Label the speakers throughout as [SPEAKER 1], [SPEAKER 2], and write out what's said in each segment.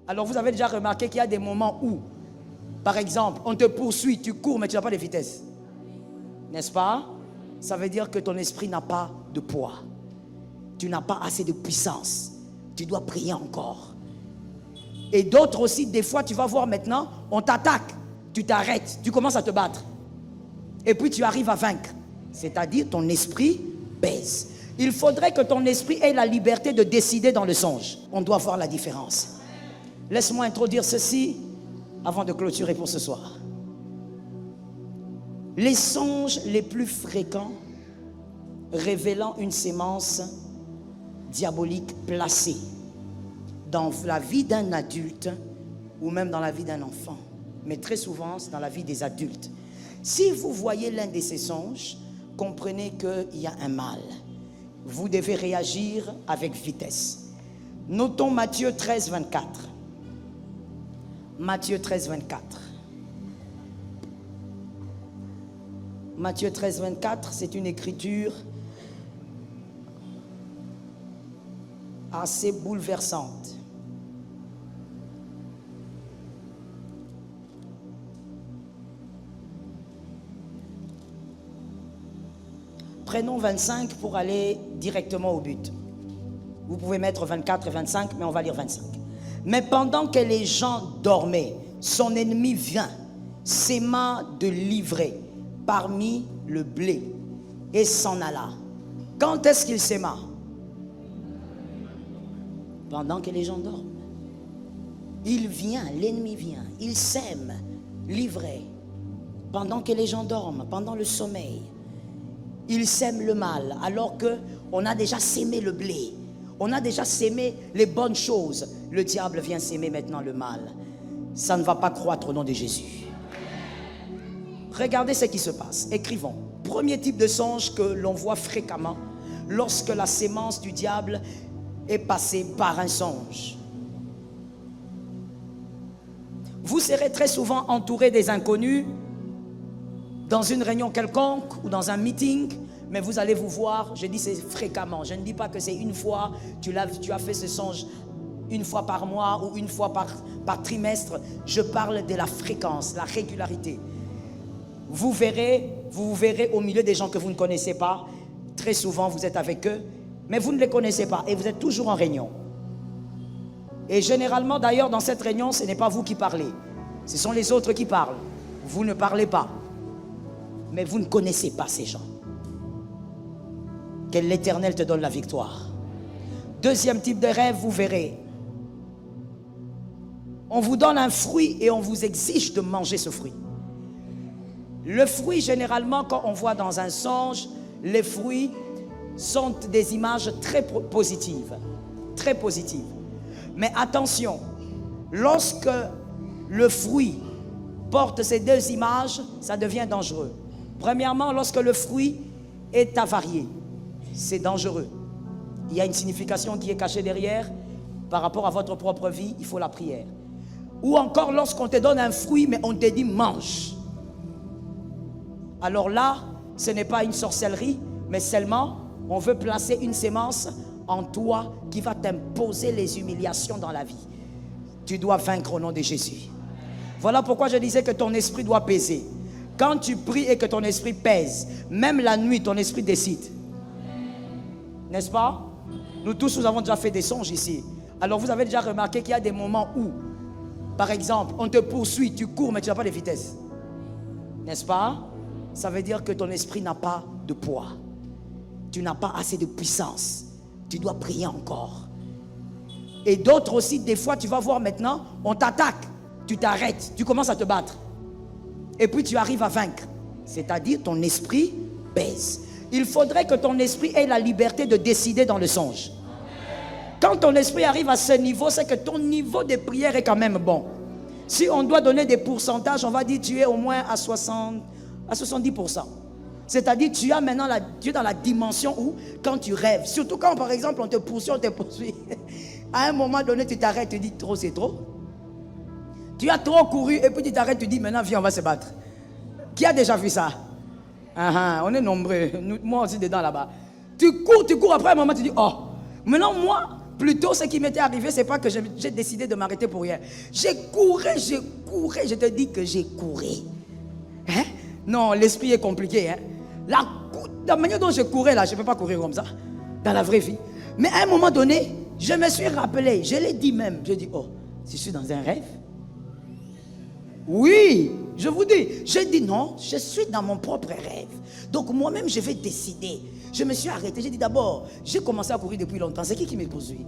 [SPEAKER 1] Alors vous avez déjà remarqué qu'il y a des moments où, par exemple, on te poursuit, tu cours, mais tu n'as pas de vitesse. N'est-ce pas? Ça veut dire que ton esprit n'a pas de poids. Tu n'as pas assez de puissance. Tu dois prier encore. Et d'autres aussi, des fois, tu vas voir maintenant, on t'attaque. Tu t'arrêtes, tu commences à te battre. Et puis tu arrives à vaincre. C'est-à-dire ton esprit pèse. Il faudrait que ton esprit ait la liberté de décider dans le songe. On doit voir la différence. Laisse-moi introduire ceci avant de clôturer pour ce soir. Les songes les plus fréquents révélant une sémence diabolique placée dans la vie d'un adulte ou même dans la vie d'un enfant. Mais très souvent, c'est dans la vie des adultes. Si vous voyez l'un de ces songes, comprenez qu'il y a un mal. Vous devez réagir avec vitesse. Notons Matthieu 13, 24. Matthieu 13, 24. Matthieu 13, 24, c'est une écriture assez bouleversante. Prenons 25 pour aller directement au but. Vous pouvez mettre 24 et 25, mais on va lire 25. Mais pendant que les gens dormaient, son ennemi vient, s'aima de livrer parmi le blé et s'en alla. Quand est-ce qu'il s'aima? Pendant que les gens dorment. Il vient, l'ennemi vient, il sème, livré. Pendant que les gens dorment, pendant le sommeil. Il sème le mal, alors qu'on a déjà sémé le blé. On a déjà sémé les bonnes choses. Le diable vient s'aimer maintenant le mal. Ça ne va pas croître au nom de Jésus. Regardez ce qui se passe. Écrivons. Premier type de songe que l'on voit fréquemment lorsque la sémence du diable est passée par un songe. Vous serez très souvent entouré des inconnus dans une réunion quelconque ou dans un meeting, mais vous allez vous voir, je dis c'est fréquemment, je ne dis pas que c'est une fois, tu as fait ce songe une fois par mois ou une fois par trimestre, je parle de la fréquence, la régularité. Vous verrez au milieu des gens que vous ne connaissez pas, très souvent vous êtes avec eux, mais vous ne les connaissez pas et vous êtes toujours en réunion. Et généralement d'ailleurs dans cette réunion, ce n'est pas vous qui parlez, ce sont les autres qui parlent, vous ne parlez pas. Mais vous ne connaissez pas ces gens. Que l'Éternel te donne la victoire. Deuxième type de rêve, vous verrez. On vous donne un fruit et on vous exige de manger ce fruit. Le fruit, généralement, quand on voit dans un songe, les fruits sont des images très positives. Très positives. Mais attention, lorsque le fruit porte ces deux images, ça devient dangereux. Premièrement, lorsque le fruit est avarié, c'est dangereux. Il y a une signification qui est cachée derrière. Par rapport à votre propre vie, il faut la prière. Ou encore lorsqu'on te donne un fruit, mais on te dit mange. Alors là, ce n'est pas une sorcellerie, mais seulement on veut placer une sémence en toi qui va t'imposer les humiliations dans la vie. Tu dois vaincre au nom de Jésus. Voilà pourquoi je disais que ton esprit doit peser. Quand tu pries et que ton esprit pèse, même la nuit, ton esprit décide. N'est-ce pas? Nous tous, nous avons déjà fait des songes ici. Alors vous avez déjà remarqué qu'il y a des moments où, par exemple, on te poursuit, tu cours, mais tu n'as pas de vitesse. N'est-ce pas? Ça veut dire que ton esprit n'a pas de poids. Tu n'as pas assez de puissance. Tu dois prier encore. Et d'autres aussi, des fois, tu vas voir maintenant, on t'attaque. Tu t'arrêtes, tu commences à te battre. Et puis tu arrives à vaincre. C'est-à-dire ton esprit pèse. Il faudrait que ton esprit ait la liberté de décider dans le songe. Quand ton esprit arrive à ce niveau, c'est que ton niveau de prière est quand même bon. Si on doit donner des pourcentages, on va dire tu es au moins à 70%. C'est-à-dire tu as maintenant tu es dans la dimension où quand tu rêves, surtout quand par exemple on te poursuit. À un moment donné tu t'arrêtes, tu dis trop c'est trop. Tu as trop couru et puis tu t'arrêtes, tu dis maintenant viens on va se battre. Qui a déjà vu ça? On est nombreux, moi aussi dedans là-bas. Tu cours après un moment tu dis oh, maintenant moi Plutôt, ce qui m'était arrivé, c'est pas que j'ai décidé de m'arrêter pour rien. J'ai couru, je te dis que j'ai couru. Hein? Non, l'esprit est compliqué. Hein? La manière dont je courais là, je ne peux pas courir comme ça, dans la vraie vie. Mais à un moment donné, je me suis rappelé, je l'ai dit même, je dis, oh, je suis dans un rêve. Oui, je vous dis, j'ai dit non, je suis dans mon propre rêve. Donc moi-même, je vais décider. Je me suis arrêté, j'ai dit d'abord, j'ai commencé à courir depuis longtemps, c'est qui me poursuit?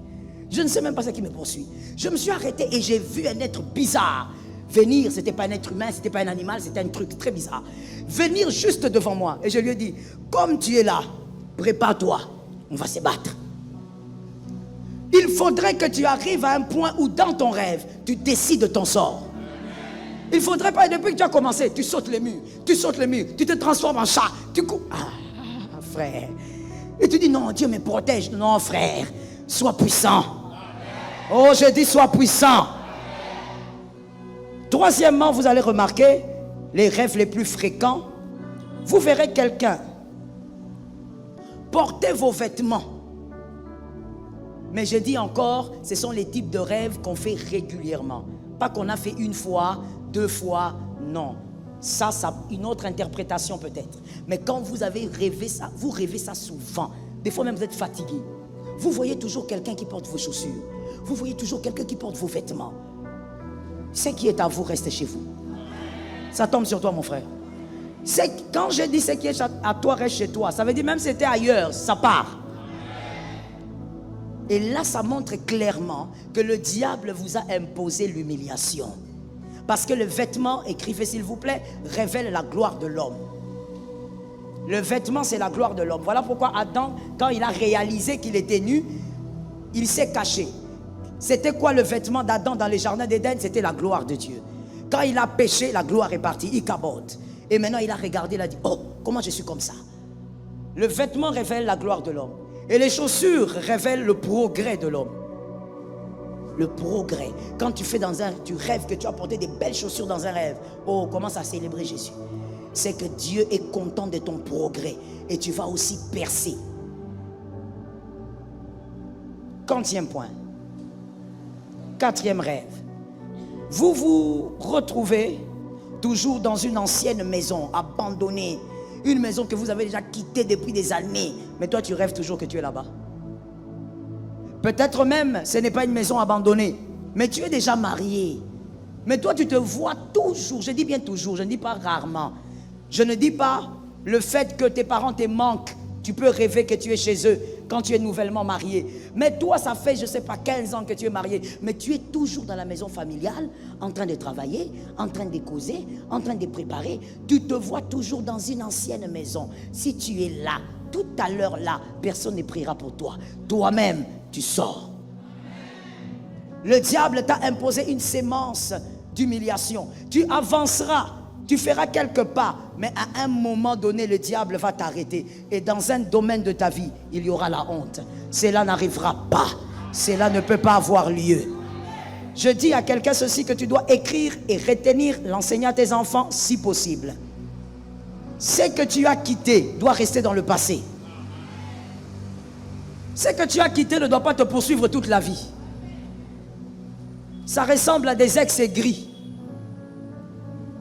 [SPEAKER 1] Je ne sais même pas ce qui me poursuit. Je me suis arrêté et j'ai vu un être bizarre venir. C'était pas un être humain, c'était pas un animal, c'était un truc très bizarre. Venir juste devant moi. Et je lui ai dit, comme tu es là, prépare-toi, on va se battre. Il faudrait que tu arrives à un point où dans ton rêve, tu décides de ton sort. Il ne faudrait pas, depuis que tu as commencé, tu sautes les murs, tu te transformes en chat, tu cours. Ah, frère. Et tu dis, non, Dieu me protège. Non, frère, sois puissant. Oh, je dis, sois puissant. Troisièmement, vous allez remarquer les rêves les plus fréquents. Vous verrez quelqu'un porter vos vêtements. Mais je dis encore, ce sont les types de rêves qu'on fait régulièrement. Pas qu'on a fait une fois, 2 fois, non. Ça, une autre interprétation peut-être. Mais quand vous avez rêvé ça, vous rêvez ça souvent. Des fois même vous êtes fatigué. Vous voyez toujours quelqu'un qui porte vos chaussures. Vous voyez toujours quelqu'un qui porte vos vêtements. Ce qui est à vous, restez chez vous. Ça tombe sur toi, mon frère. Quand je dis ce qui est à toi, reste chez toi. Ça veut dire même si c'était ailleurs, ça part. Et là, ça montre clairement que le diable vous a imposé l'humiliation. Parce que le vêtement, écrivez s'il vous plaît, révèle la gloire de l'homme. Le vêtement, c'est la gloire de l'homme. Voilà pourquoi Adam, quand il a réalisé qu'il était nu, il s'est caché. C'était quoi le vêtement d'Adam dans les jardins d'Éden? C'était la gloire de Dieu. Quand il a péché, la gloire est partie, il cabote. Et maintenant, il a regardé, il a dit, oh, comment je suis comme ça? Le vêtement révèle la gloire de l'homme. Et les chaussures révèlent le progrès de l'homme. Le progrès. Quand tu rêves que tu as porté des belles chaussures dans un rêve. Oh, commence à célébrer Jésus. C'est que Dieu est content de ton progrès. Et tu vas aussi percer. 40e point. 4e rêve. Vous vous retrouvez toujours dans une ancienne maison, abandonnée. Une maison que vous avez déjà quittée depuis des années. Mais toi, tu rêves toujours que tu es là-bas. Peut-être même, ce n'est pas une maison abandonnée. Mais tu es déjà marié. Mais toi, tu te vois toujours. Je dis bien toujours, je ne dis pas rarement. Je ne dis pas le fait que tes parents te manquent. Tu peux rêver que tu es chez eux quand tu es nouvellement marié. Mais toi, ça fait, je ne sais pas, 15 ans que tu es marié. Mais tu es toujours dans la maison familiale, en train de travailler, en train de causer, en train de préparer. Tu te vois toujours dans une ancienne maison. Si tu es là, tout à l'heure là, personne ne priera pour toi. Toi-même, tu sors. Le diable t'a imposé une sémence d'humiliation. Tu avanceras. Tu feras quelques pas, mais à un moment donné, le diable va t'arrêter. Et dans un domaine de ta vie, il y aura la honte. Cela n'arrivera pas. Cela ne peut pas avoir lieu. Je dis à quelqu'un ceci, que tu dois écrire et retenir, l'enseigner à tes enfants si possible. Ce que tu as quitté doit rester dans le passé. Ce que tu as quitté ne doit pas te poursuivre toute la vie. Ça ressemble à des ex aigris.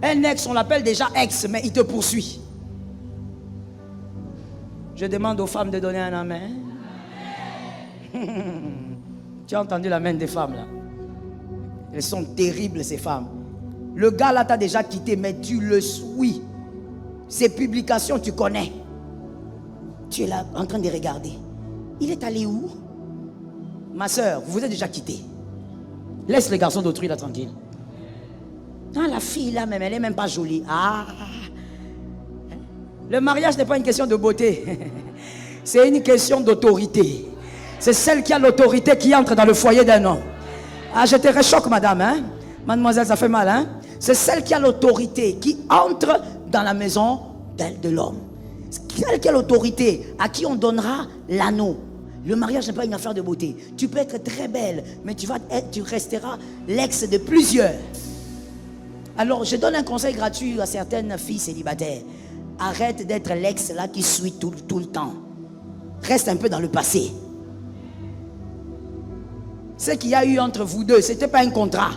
[SPEAKER 1] Un ex, on l'appelle déjà ex, mais il te poursuit. Je demande aux femmes de donner un amen. Tu as entendu l'amen des femmes là? Elles sont terribles ces femmes. Le gars là t'a déjà quitté, mais tu le suis. Ses publications, tu connais. Tu es là en train de regarder. Il est allé où? Ma soeur, vous vous êtes déjà quitté. Laisse les garçons d'autrui là tranquille. Ah, la fille là même, elle n'est même pas jolie. Ah. Le mariage n'est pas une question de beauté. C'est une question d'autorité. C'est celle qui a l'autorité qui entre dans le foyer d'un homme. Ah, je te réchoque, madame, hein? Mademoiselle, ça fait mal, hein? C'est celle qui a l'autorité qui entre dans la maison de l'homme. Celle qui a l'autorité, à qui on donnera l'anneau. Le mariage n'est pas une affaire de beauté. Tu peux être très belle, mais tu resteras l'ex de plusieurs. Alors, je donne un conseil gratuit à certaines filles célibataires. Arrête d'être l'ex là qui suit tout le temps. Reste un peu dans le passé. Ce qu'il y a eu entre vous deux, ce n'était pas un contrat.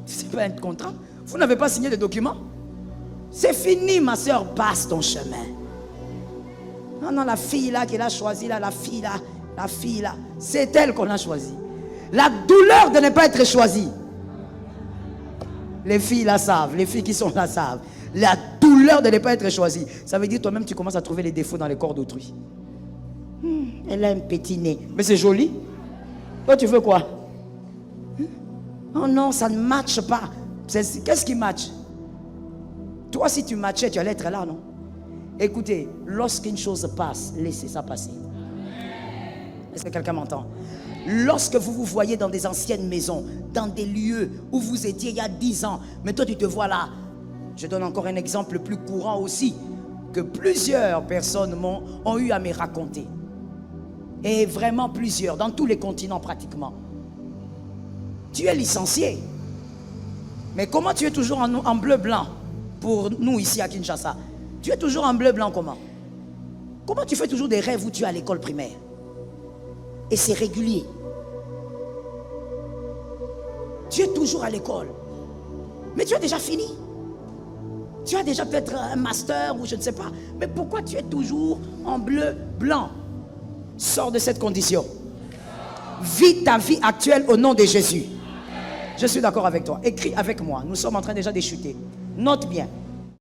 [SPEAKER 1] Ce n'est pas un contrat. Vous n'avez pas signé de documents. C'est fini, ma soeur, passe ton chemin. Non, non, la fille là qu'elle a choisie, là, la fille là, c'est elle qu'on a choisie. La douleur de ne pas être choisie. Les filles la savent, les filles qui sont là savent. La douleur de ne pas être choisie. Ça veut dire toi-même tu commences à trouver les défauts dans les corps d'autrui. Elle a un petit nez. Mais c'est joli. Toi tu veux quoi? Oh non, ça ne matche pas. Qu'est-ce qui matche? Toi si tu matchais, tu allais être là, non? Écoutez, lorsqu'une chose passe, laissez ça passer. Est-ce que quelqu'un m'entend? Lorsque vous vous voyez dans des anciennes maisons, dans des lieux où vous étiez il y a 10 ans, mais toi tu te vois là. Je donne encore un exemple plus courant aussi, que plusieurs personnes ont eu à me raconter. Et vraiment plusieurs, dans tous les continents pratiquement. Tu es licencié. Mais comment tu es toujours en bleu-blanc pour nous ici à Kinshasa? Tu es toujours en bleu-blanc comment? Comment tu fais toujours des rêves où tu es à l'école primaire? Et c'est régulier. Tu es toujours à l'école. Mais tu as déjà fini. Tu as déjà peut-être un master ou je ne sais pas. Mais pourquoi tu es toujours en bleu-blanc? Sors de cette condition. Vis ta vie actuelle au nom de Jésus. Je suis d'accord avec toi. Écris avec moi. Nous sommes en train déjà de chuter. Note bien.